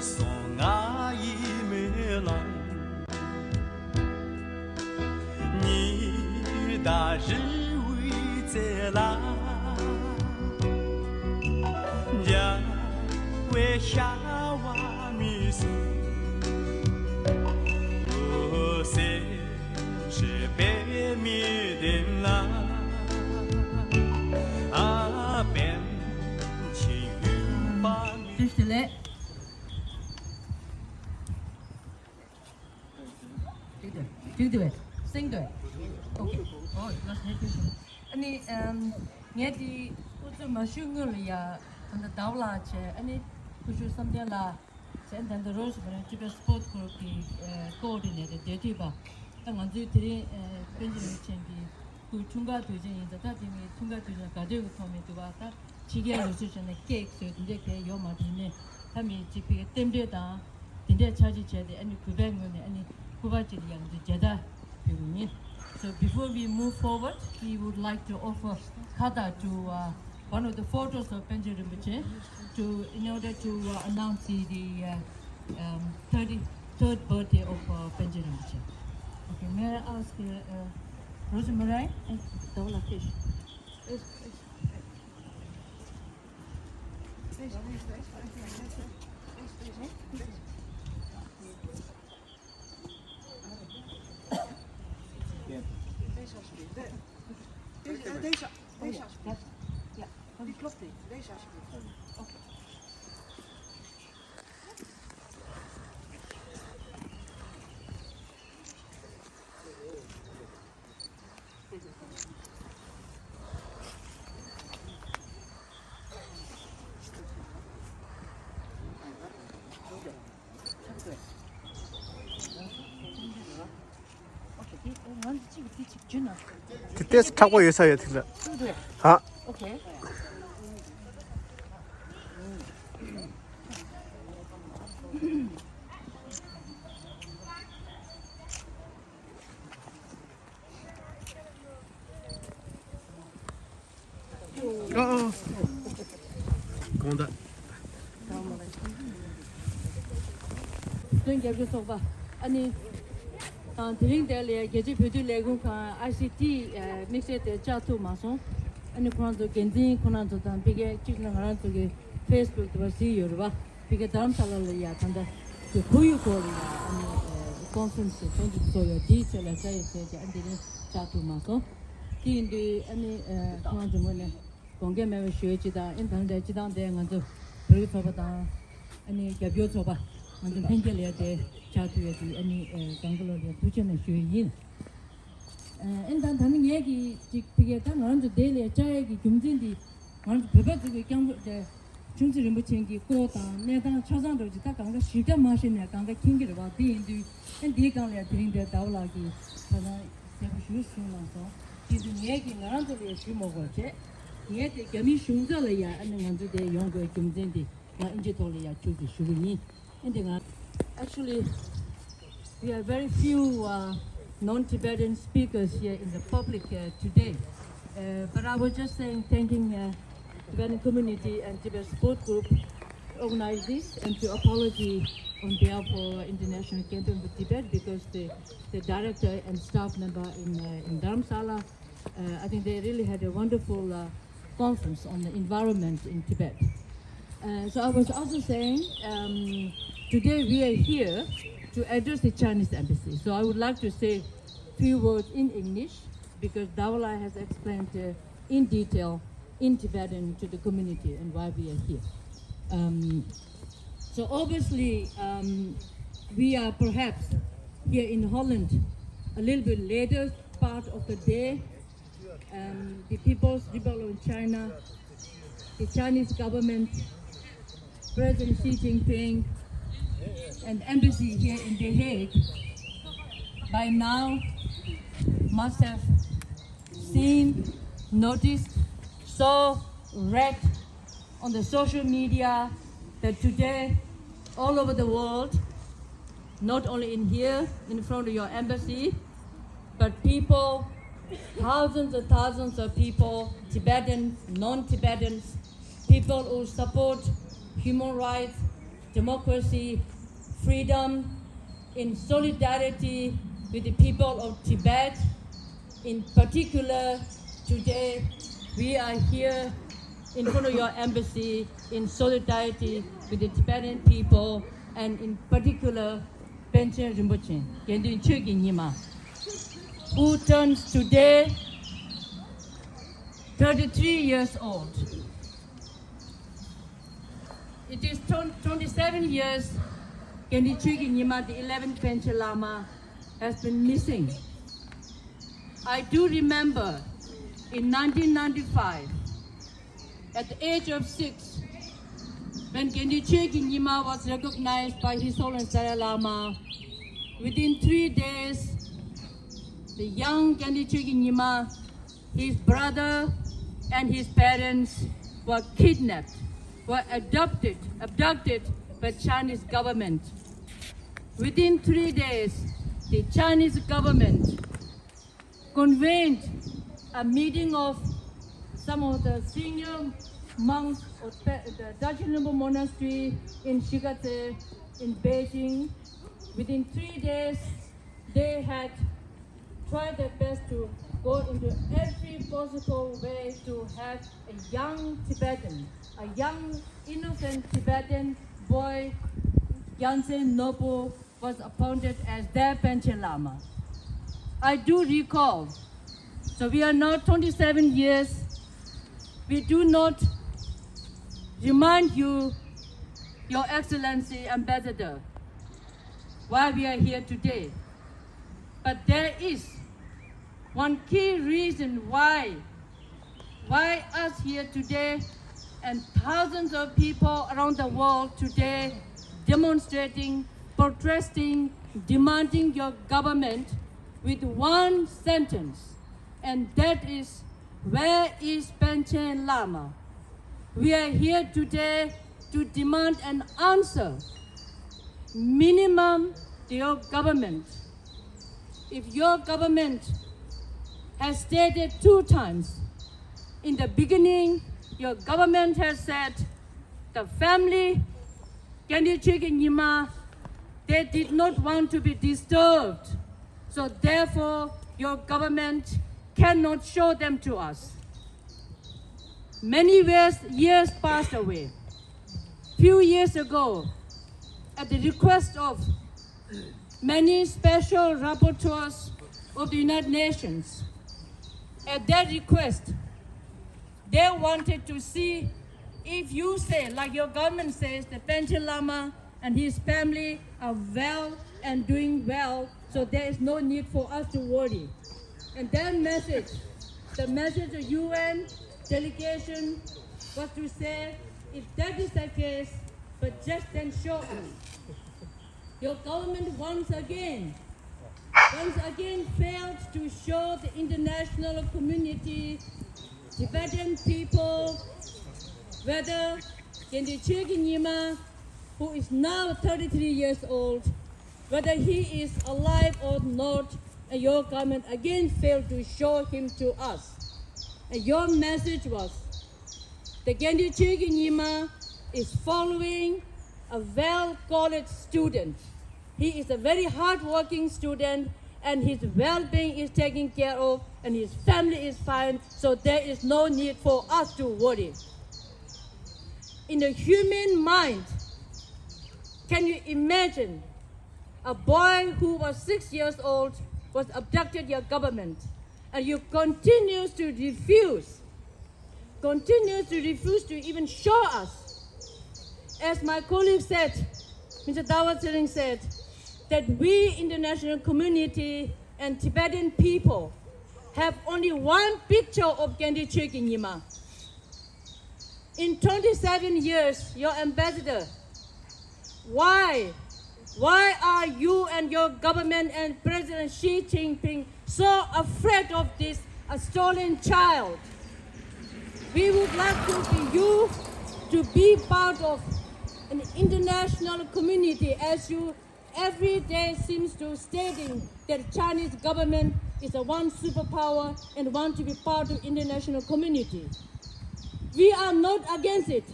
son ai me lang你的日为在啦呀为下瓦米苏哦谁是被米的啦啊变情欲把你 Stille. Sing to it. Okay. Oh, let's make it. Any ngeti utu mashungul ya and the dawla che any kushu something la send and the rose for to sport group ki coordinated deti ba tangan ju tri benjamin chengi ku chunga tu jin da ta dimi chunga tu jin ga de ko me tu ba ta chige lu su chen cake so de ke yo ma di ne ta mi ji pi temde da din de cha ji che de any ku bang ne any ku ba ji yang de jada pi So before we move forward, we would like to offer kada to one of the photos of Benjamin Rinpoche in order to announce the 33rd birthday of Benjamin Rinpoche. Okay, may I ask Rosemary and Dawla Fish? Deze alsjeblieft. Ja, die klopt niet. Deze alsjeblieft. Oké. 그때 타고 여서야 들어. 아. 오케이. 공다. Don't get yourself up. Any during the Geji Pudu Lego ICT mixed the Chatu Mason and the Kwanzo Genzi, Konanto, and Piggy, Chicken around to Facebook to see Yoruba, Piggy Dhamsala Yatanda, the Puyu conference, so your detail, as I said, and the Chatu Mason. In the any Kwanzo Mone, Konga Mary Shuichida, and then the Chidan there and the Puripabata, any Gabiotoba. And the Pengelia de Chatu, any Gangaloria, Puchan and Shuyin. And then Tanning Yagi, Pigatan, around the daily, Chayagi, Jumzindi, on the the Chunzi Rimbuchingi, Kota, Netan, Chazando, Takanga, Shita Machine, Kanga King about the and the Galia during the Dawlagi, and I said, Shus Sumaso. He's in Yagi, around the Shumovache, yet the Gami Shungalia, and then under the younger Jumzindi, Injitolia, Chuki Shuini. Actually, we have very few non-Tibetan speakers here in the public today. But I was just saying, thanking Tibetan community and Tibet Sport Group to organize this and to apologize on behalf of International Campaign for Tibet because the director and staff member in Dharamsala, I think they really had a wonderful conference on the environment in Tibet. So I was also saying, today we are here to address the Chinese embassy. So I would like to say a few words in English because Dawla has explained in detail in Tibetan to the community and why we are here. So obviously, we are perhaps here in Holland a little bit later part of the day. The People's Republic of China, the Chinese government, President Xi Jinping, and embassy here in The Hague by now must have seen, noticed, saw, read on the social media that today all over the world, not only in here in front of your embassy, but people, thousands and thousands of people, Tibetans, non-Tibetans, people who support human rights, democracy, freedom, in solidarity with the people of Tibet. In particular, today we are here in front of your embassy in solidarity with the Tibetan people, and in particular, Panchen Rinpoche, Kendin Chögyal Nyima, who turns today 33 years old. It is 27 years Kendin Chögyal Nyima, the 11th Panchen Lama, has been missing. I do remember in 1995, at the age of 6, when Kendin Chögyal Nyima was recognized by His Holiness Dalai Lama, within 3 days, the young Kendin Chögyal Nyima, his brother and his parents were kidnapped, were abducted by Chinese government. Within 3 days, the Chinese government convened a meeting of some of the senior monks of the Dajin Rinpoche Monastery in Shigate in Beijing. Within 3 days, they had tried their best to go into every possible way to have a young Tibetan, a young innocent Tibetan boy, Yangtze Nobo, was appointed as their Panchen Lama. I do recall, so we are now 27 years, we do not remind you, Your Excellency Ambassador, why we are here today. But there is one key reason why us here today and thousands of people around the world today demonstrating, protesting, demanding your government with one sentence, and that is, where is Panchen Lama? We are here today to demand an answer, minimum to your government. If your government has stated 2 times, in the beginning, your government has said the family, Kendin Chögyal Nyima, they did not want to be disturbed. So therefore, your government cannot show them to us. Many years passed away. Few years ago, at the request of many special rapporteurs of the United Nations, at their request, they wanted to see if you say, like your government says, that Panchen Lama and his family are well and doing well, so there is no need for us to worry. And their message, the message of UN delegation was to say, if that is the case, but just then show us. Your government once again failed to show the international community, Tibetan people, whether Kendin Chögyal Nyima, who is now 33 years old, whether he is alive or not, and your government again failed to show him to us. And your message was, the Kendin Chögyal Nyima is following a well-college student. He is a very hard-working student, and his well-being is taken care of, and his family is fine, so there is no need for us to worry. In the human mind, can you imagine a boy who was 6 years old was abducted your government, and you continue to refuse to even show us? As my colleague said, Mr. Dawat Sering said, that we international community and Tibetan people have only one picture of Kendin Chögyal Nyima. In 27 years, your ambassador, why are you and your government and President Xi Jinping so afraid of this stolen child? We would like you to be part of an international community, as you every day seems to stating that Chinese government is a one superpower and want to be part of international community. We are not against it.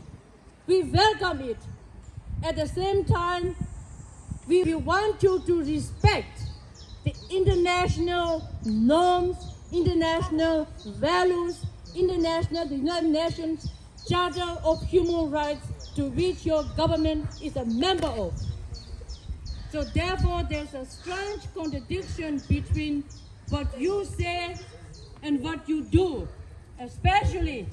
We welcome it. At the same time, we want you to respect the international norms, international values, the United Nations Charter of Human Rights, to which your government is a member of. So therefore, there's a strange contradiction between what you say and what you do, especially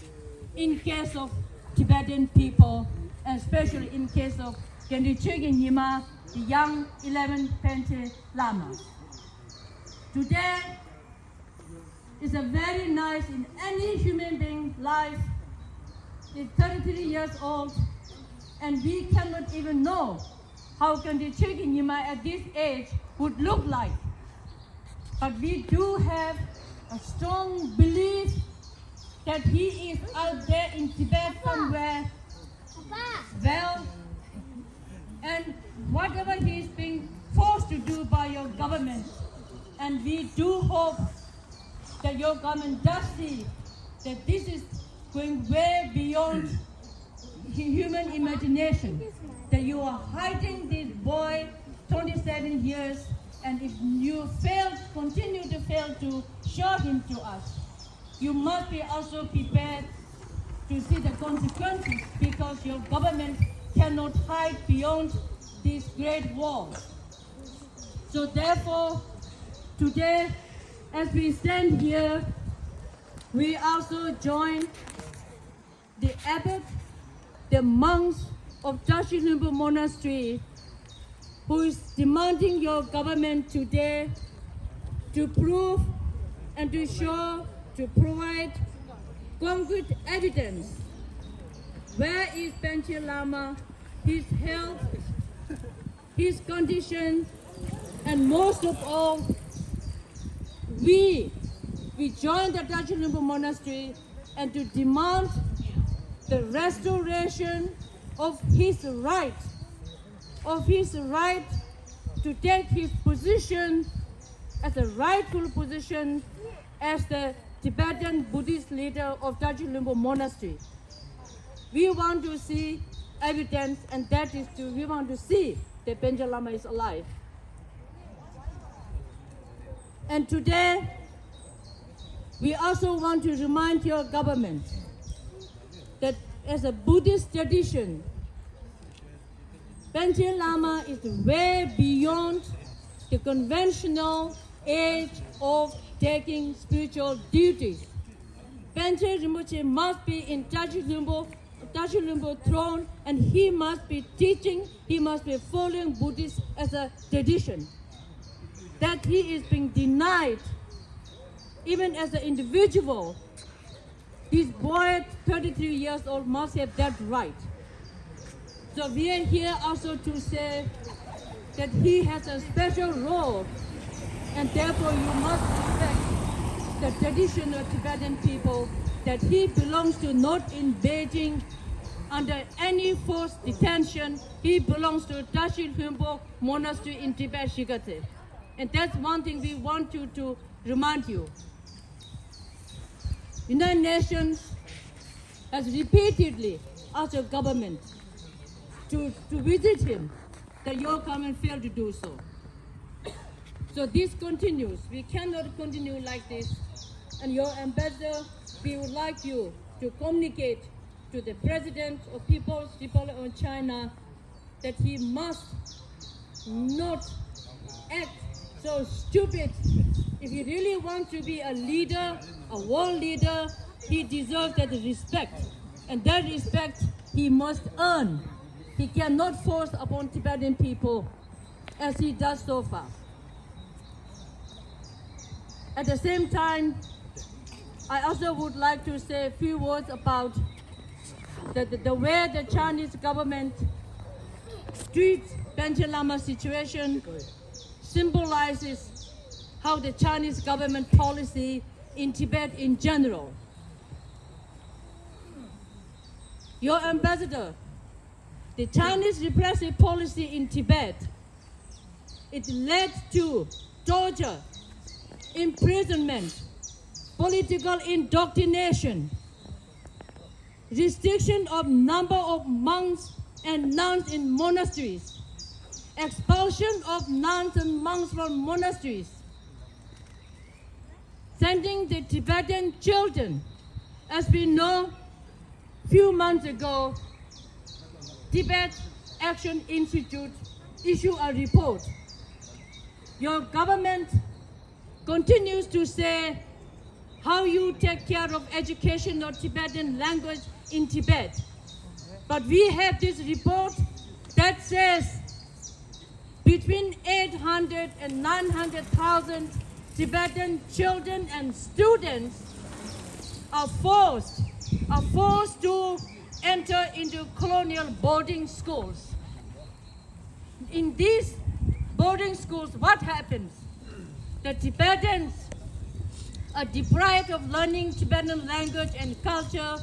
in case of Tibetan people, and especially in case of Gendichig Nyima, the young 11 Panche Lama. Today is a very nice in any human being life. Is 33 years old, and we cannot even know how Gendichig Nyima at this age would look like. But we do have a strong belief that he is out there in Tibet somewhere, well, and whatever he is being forced to do by your government, and we do hope that your government does see that this is going way beyond human imagination, that you are hiding this boy 27 years, and if you continue to fail to show him to us, you must be also prepared to see the consequences, because your government cannot hide beyond this great wall. So therefore, today, as we stand here, we also join the abbot, the monks of Tashi Lumbu Monastery, who is demanding your government today to prove and to show, to provide concrete evidence. Where is Panche Lama, his health, his condition, and most of all, we join the Tashi Lumbu Monastery and to demand the restoration of his right to take his position as a rightful position as the Tibetan Buddhist leader of Tashi Lumbu Monastery. We want to see evidence, and that is we want to see that Panche Lama is alive. And today, we also want to remind your government that as a Buddhist tradition, Panche Lama is way beyond the conventional age of taking spiritual duties. Panche Rinpoche must be in Tashi Lumbu throne, and he must be teaching, he must be following Buddhist as a tradition. That he is being denied, even as an individual, this boy, 33 years old, must have that right. So we are here also to say that he has a special role, and therefore you must respect the traditional Tibetan people, that he belongs to not in Beijing under any forced detention. He belongs to Tashi Lumbu Monastery in Tibet, Shigate. And that's one thing we want you to remind you. United Nations has repeatedly asked your government to visit him, that your government failed to do so. So this continues. We cannot continue like this. And your ambassador, we would like you to communicate to the President of People's Republic of China that he must not act so stupid. If he really wants to be a leader, a world leader, he deserves that respect. And that respect he must earn. He cannot force upon Tibetan people as he does so far. At the same time, I also would like to say a few words about the way the Chinese government treats Panche Lama's situation symbolizes how the Chinese government policy in Tibet in general. Your ambassador, the Chinese repressive policy in Tibet, it led to torture, imprisonment, political indoctrination, restriction of number of monks and nuns in monasteries, expulsion of nuns and monks from monasteries, sending the Tibetan children. As we know, few months ago, Tibet Action Institute issued a report. Your government continues to say how you take care of education of Tibetan language in Tibet. But we have this report that says between 800 and 900,000 Tibetan children and students are forced to enter into colonial boarding schools. In these boarding schools, what happens? The Tibetans are deprived of learning Tibetan language and culture.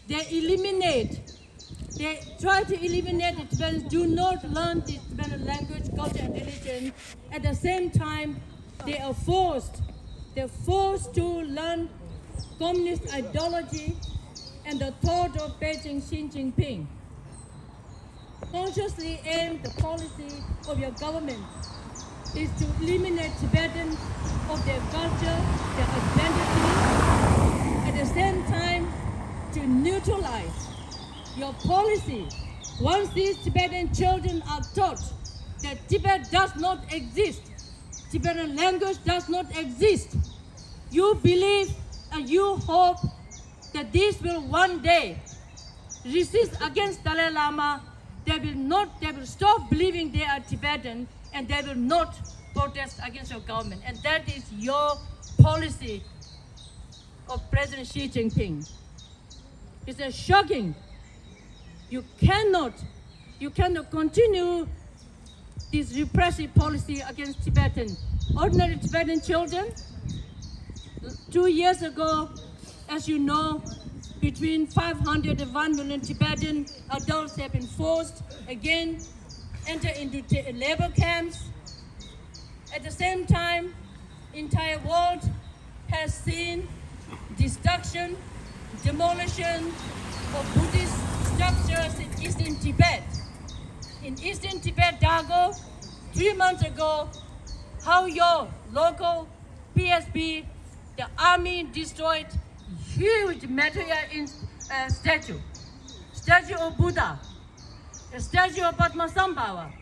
They try to eliminate the Tibetans, do not learn the Tibetan language, culture, and religion. At the same time, they're forced to learn communist ideology and the thought of Beijing Xi Jinping. Consciously aimed the policy of your government is to eliminate Tibetans of their culture, their identity, at the same time to neutralize your policy. Once these Tibetan children are taught that Tibet does not exist, Tibetan language does not exist, you believe and you hope that this will one day resist against Dalai Lama. They will stop believing they are Tibetan and they will not protest against your government. And that is your policy of President Xi Jinping. It's a shocking. You cannot continue this repressive policy against ordinary Tibetan children. 2 years ago, as you know, between 500 and 1 million Tibetan adults have been forced again enter into labor camps. At the same time, entire world has seen destruction, demolition of Buddhist structures in Eastern Tibet. In Eastern Tibet, Dago, 3 months ago, how your local PSP, the army destroyed huge material statue of Buddha, the statue of Padmasambhava.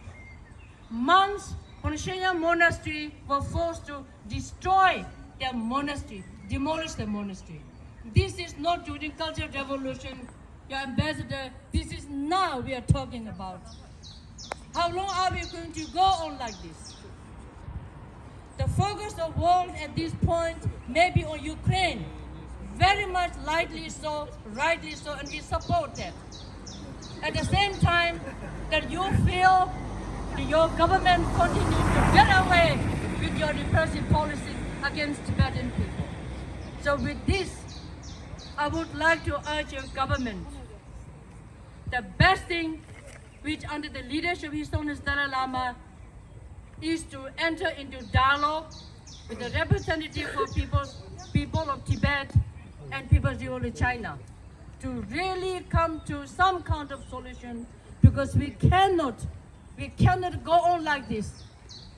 Monks from Shenyang Monastery were forced to destroy their monastery, demolish the monastery. This is not during Cultural Revolution, your ambassador. This is now we are talking about. How long are we going to go on like this? The focus of the world at this point may be on Ukraine. Very much rightly so, and we support that. At the same time, that you feel that your government continues to get away with your repressive policies against Tibetan people. So with this, I would like to urge your government, the best thing which under the leadership of His Holiness Dalai Lama is to enter into dialogue with the representative of people of Tibet and People's Republic of China to really come to some kind of solution, because we cannot go on like this.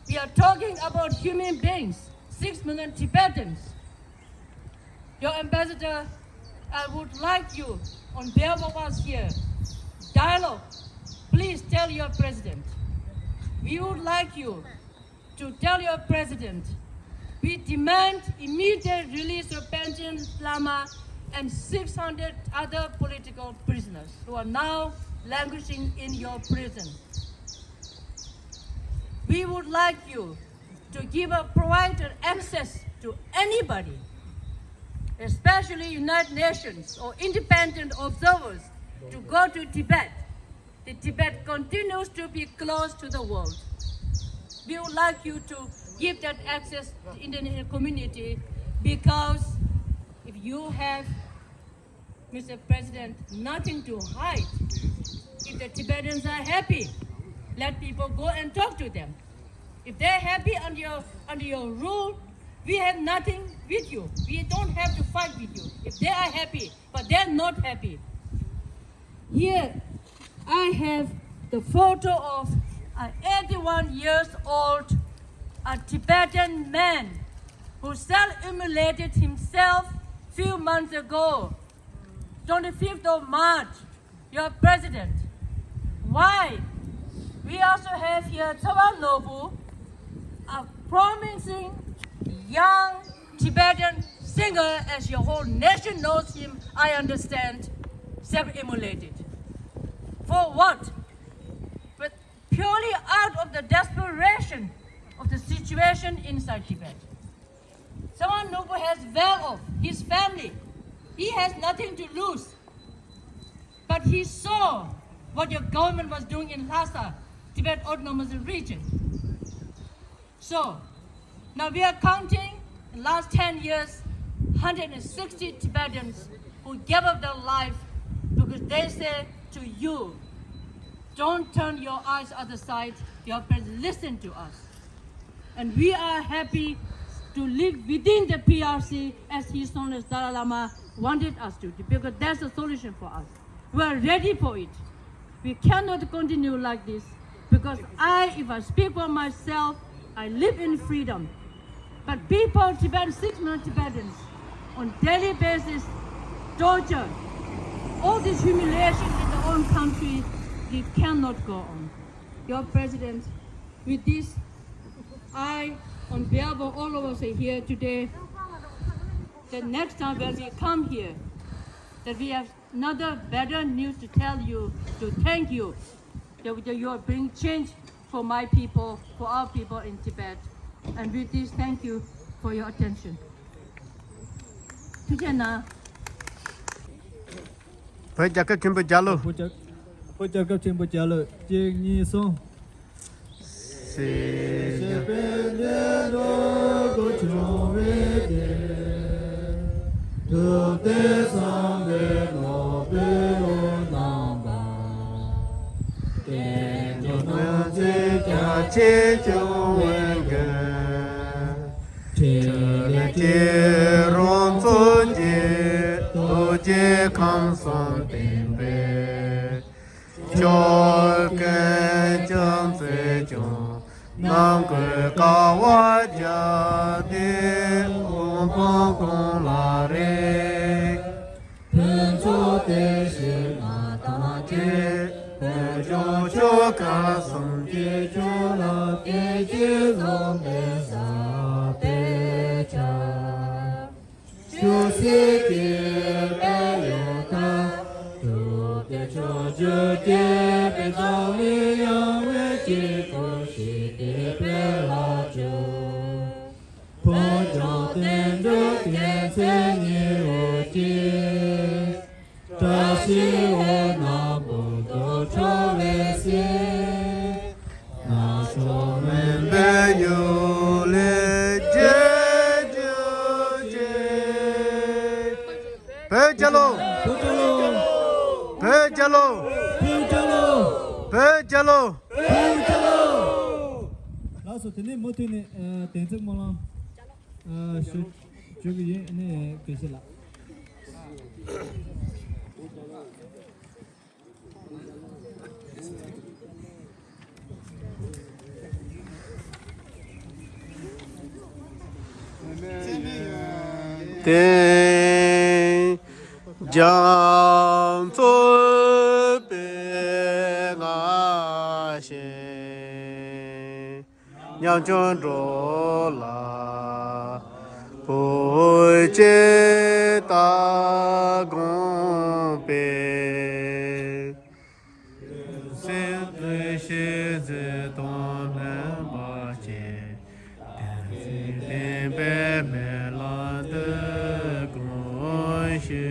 We are talking about human beings, 6 million Tibetans. Your ambassador, I would like you, on behalf of us here, dialogue. Please tell your president. We would like you to tell your president, we demand immediate release of Panchen Lama and 600 other political prisoners who are now languishing in your prison. We would like you to provide access to anybody, especially United Nations or independent observers, to go to Tibet. The Tibet continues to be closed to the world. We would like you to give that access to the Indian community, because if you have, Mr. President, nothing to hide, if the Tibetans are happy, let people go and talk to them. If they're happy under your rule, we have nothing with you. We don't have to fight with you. If they are happy, but they're not happy. Here, I have the photo of an 81 years old a Tibetan man who self-immolated himself few months ago, 25th of March, your president. Why? We also have here Tsawan Nobu, a promising young Tibetan singer, as your whole nation knows him, I understand, self-immolated. For what? But purely out of the desperation of the situation inside Tibet. Tsawan Nobu has well off, his family. He has nothing to lose. But he saw what your government was doing in Lhasa, Tibet Autonomous Region. So, now we are counting, in the last 10 years, 160 Tibetans who gave up their life because they said to you, don't turn your eyes other side, you have to listen to us. And we are happy to live within the PRC as His Holiness Dalai Lama wanted us to, because that's the solution for us. We are ready for it. We cannot continue like this, because if I speak for myself, I live in freedom. But people, Tibetans, 6 million Tibetans, on daily basis, torture, all this humiliation in their own country, it cannot go on. Your President, with this, I, on behalf of all of us here today, that next time when we come here, that we have another better news to tell you, to thank you, that you are bringing change for my people, for our people in Tibet. And with this, thank you for your attention. Tujana. Phải chặt cái kim bạch chalo. Hỗ trợ cấp trên bộ trả lời trên như xong. Sẽ bên đế đô có chung về đế. Thực tế sang về ngõ bê ô nàng bà. Tên cho nó chế trả chế cho nguyên gờ. Chế rôn số chế, tô chế khăn son tên bê. Cho cái chân sẽ cho nam cơ cao hóa gia đi ôn phong công la rê thân cho tế sư mà ta chế thân cho cả sông chế cho là tế chế dòng bê sa bê cha cho sĩ tế bê yô ta cho chư chế bê giáo lý yang vê chế cô sĩ tế bê la chư phó cho tên rước tiền thế như ô chế tra sĩ ô na bồ tô cho lê sĩ na cho men bê yu lê chế chư chế bê chà lô Bê chalo. Bê chalo. Lão số thế này mỗi thứ này tiền thức mong lắm. Số cái gì này cái gì lạ. Tên Giang Tô Bê Ngã Xê Nhang Chôn Rô La Bùi Chế Ta Gông Bê Xê Tùy Xê Zê Tông Nè Bà Chế Tēn Xê Tēn Bê Mê La Tê Gông Xê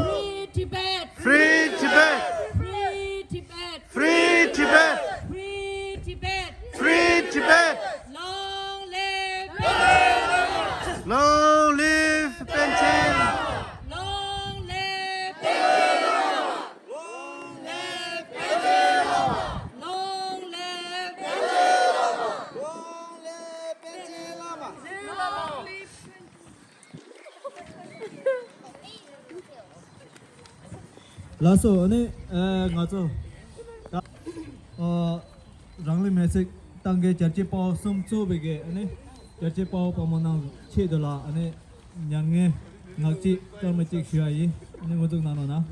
Free Tibet! Free Tibet! Free Tibet! Free Tibet! Free Tibet! Free Tibet! Long live Benjamin! Long live Benjamin! Long live Benjamin! Long live Benjamin! Long live Lasso ane ngaco rangli mesik tangge charche pau sumcho bege ane charche pau pamonang che dola ane nyange ngakchi karmachik shuai ane ngotuk nano na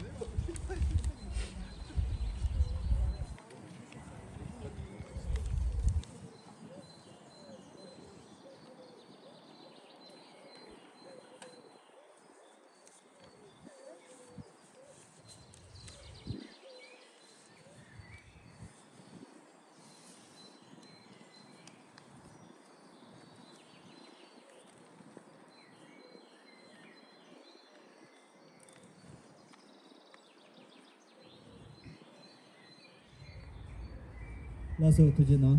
老师推荐呢？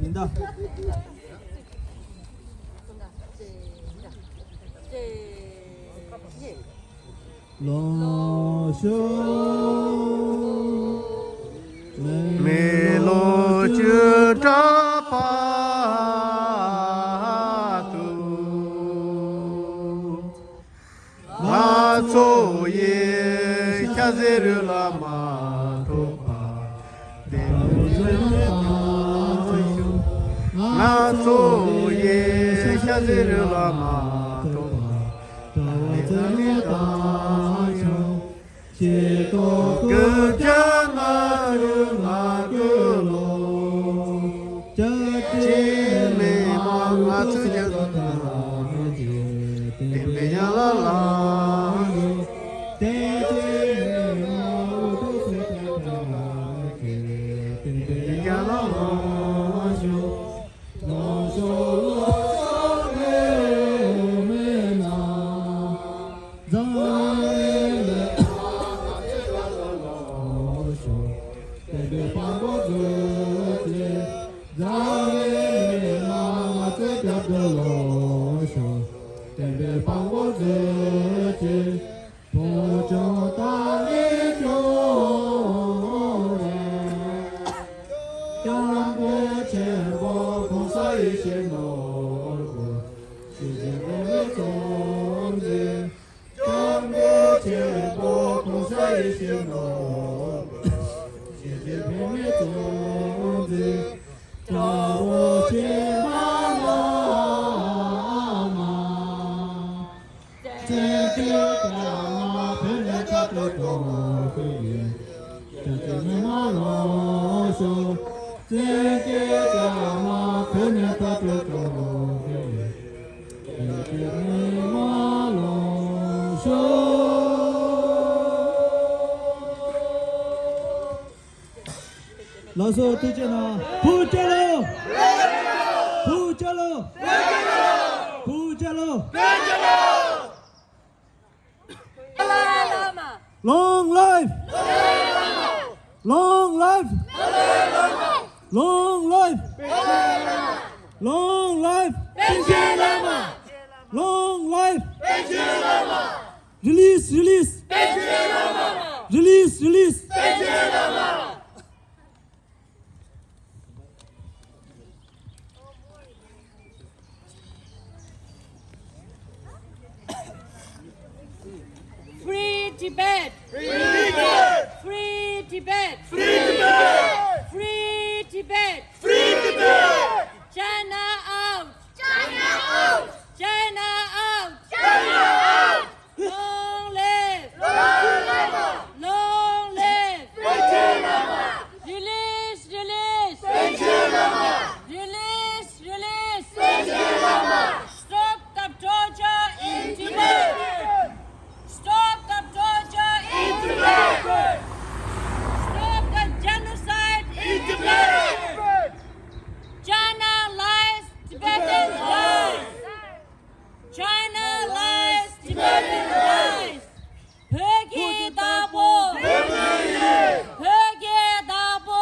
领导。老兄，梅罗就扎巴杜，那作业下在了拉玛托巴，那作业下在了拉玛托巴。个家那有那个罗，姐妹嘛啊自家的那天边呀啦啦，天边呀啦啦，那说。老师推荐了，不加喽，不加喽，不加喽，Long life! Long life! Long life! Long life! Long life! Release! Release! Release! Release! Free Tibet! Free Tibet! Free Tibet! Free Tibet! Free Tibet! Free Tibet! China out! China out! China out! China out! Long live! Long live! Long live! Release! Release! Release! Release! Stop the torture in Tibet! Stop the torture in Tibet! Stop the genocide in Tibet! China lies, Tibetans lies! China lies, Tibetans lies! Peggy Dabo! Peggy Dabo!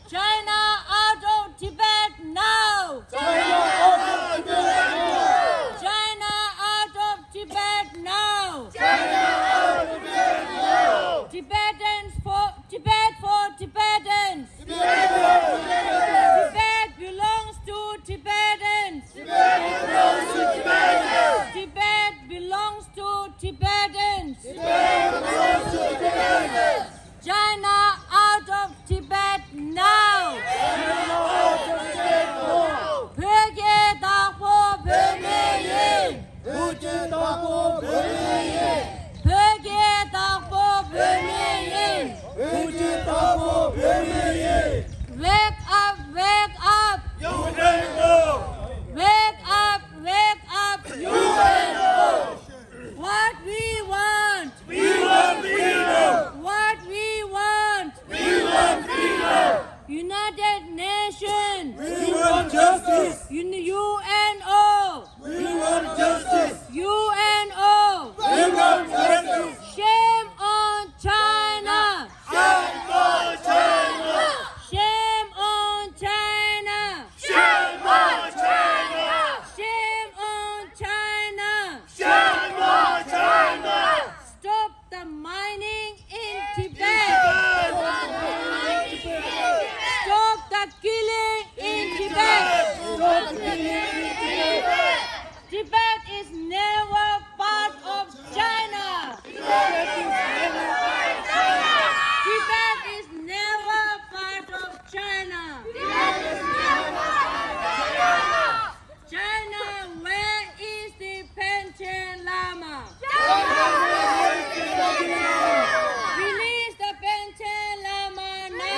China out of Tibet now! China out of Tibet now! Tibetans for Tibet for Tibetans! Tibet belongs to UNO. We want justice. UNO. We want justice. Shame on China. Shame on China. Shame on China. Shame on China. Shame on China. Shame on China. Stop the mining in Tibet. Stop the killing in Tibet. Tibet is never part of China. Tibet is never part of China. China, where is the Panchen Lama? Release the Panchen Lama now.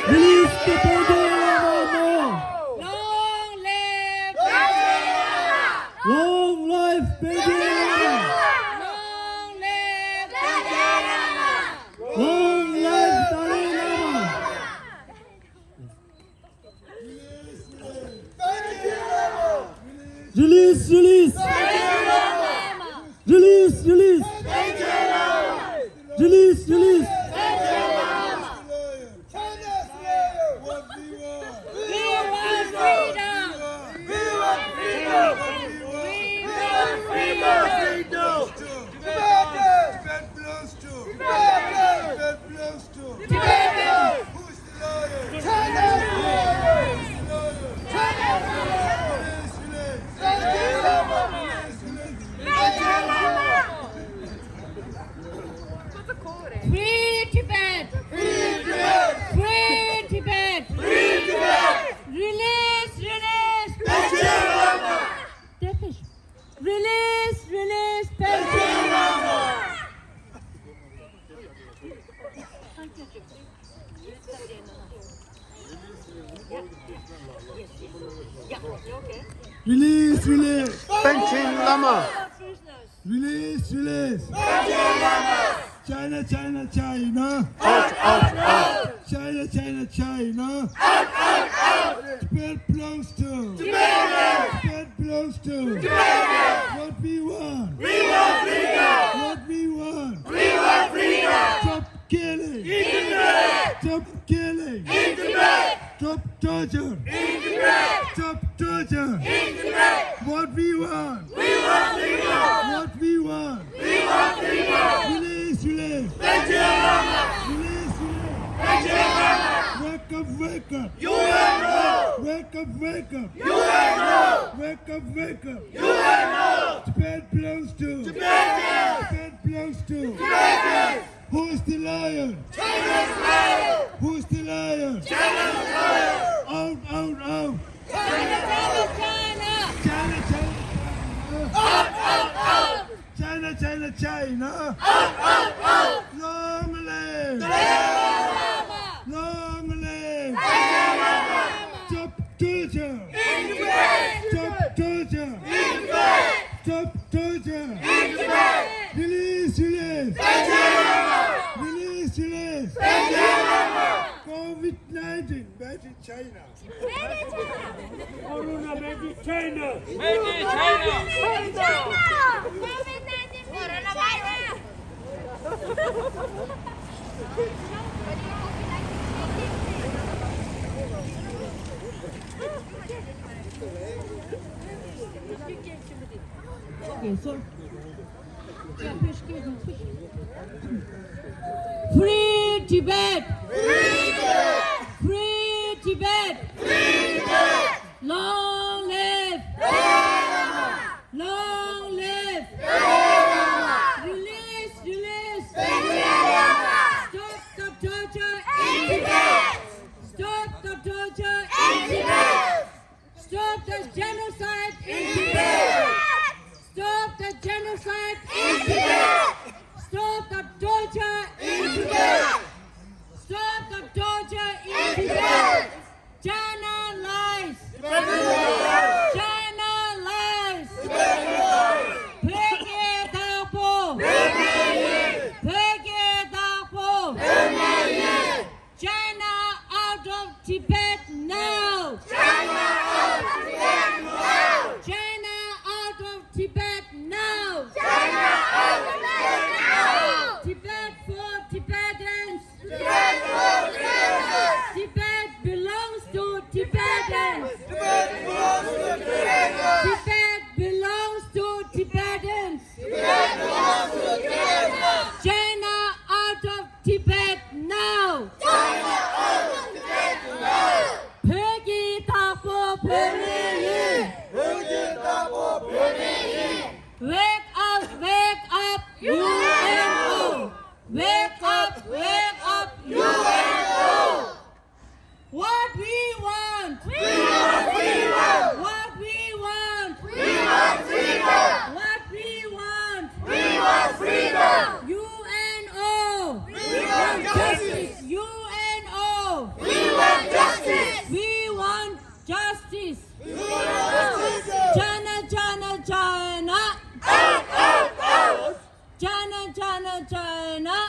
Release the Panchen Lama now. Long live Panchen Lama. Long life Panchen Lama. Long live Panchen Lama. Long life Dalai Lama. Release, release. Release, release. Release, release. We want freedom. We want freedom. We want freedom. Tibet belongs to. Tibet belongs to. Tibet. Who's the lawyer? China. Free Tibet. Free Tibet. Free Tibet. Free Tibet. Release, release. Panchen Lama. Release, release. Panchen Lama. Release, release. Panchen Lama. Release, release. China, China, China. Out, out, out. China, China, China. Tibet belongs to. Tibet belongs to. What we want. We want freedom. What we want. We want freedom. Stop killing. In Tibet. Stop killing. In Tibet. Stop torture. In Tibet. Stop torture. In Tibet. What we want. We want freedom. What we want. We want freedom. Release, release. Panchen Lama. Release, release. Panchen Lama. Wake up, wake up. UNO. Wake up, wake up. UNO. Wake up, wake up. UNO. Tibet belongs to. Tibet. Tibet belongs to. Tibet. Who's the lion? China's lion. Who's the lion? China's lion. Out, out, out. China, China, China. China, China, Out, out, out. China, China, China. Out, out, out. Long live. Lama. Long live. Panchen Lama. Stop torture. In Tibet. Stop torture. In Tibet. Stop torture. In Tibet. Release, release. Panchen Lama. Release, release. Panchen Lama. COVID-19 back in China. Okay, so Free Tibet! Free Tibet! Free Tibet! Free Tibet! Long live! Long live! Release! Release! Stop the torture in Tibet! Stop the torture in Tibet! Stop the genocide in Tibet! Stop the genocide in Tibet! Stop the torture in Tibet! Stop the torture in Tibet! China lies! China lies! Pege Dapo! Pege Dapo! China out of Tibet now! China out of Tibet! Wake up, wake up, UNO. Wake up, UNO. What we want. What we want. What we want. UNO. Justice. UNO. We want justice. China. China.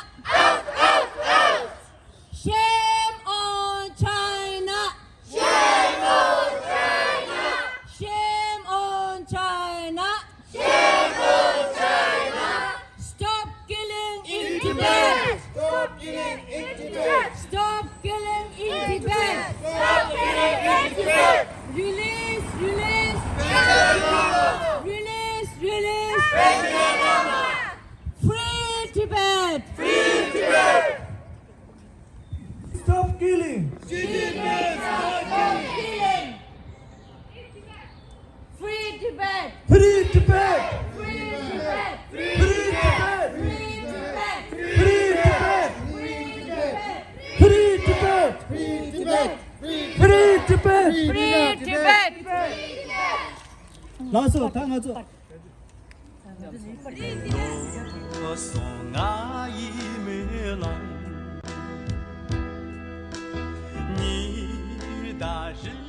Shame on China. Shame on China. Stop killing in Tibet. Stop killing in Tibet. Release. Free Tibet. Stop killing. Free Tibet. Free Tibet. Free Tibet. Free Tibet. Free Tibet. Free Tibet. Free Tibet. Free Tibet. Free Tibet. Free Tibet. 라스 당하죠.我送那一枚来，你的日。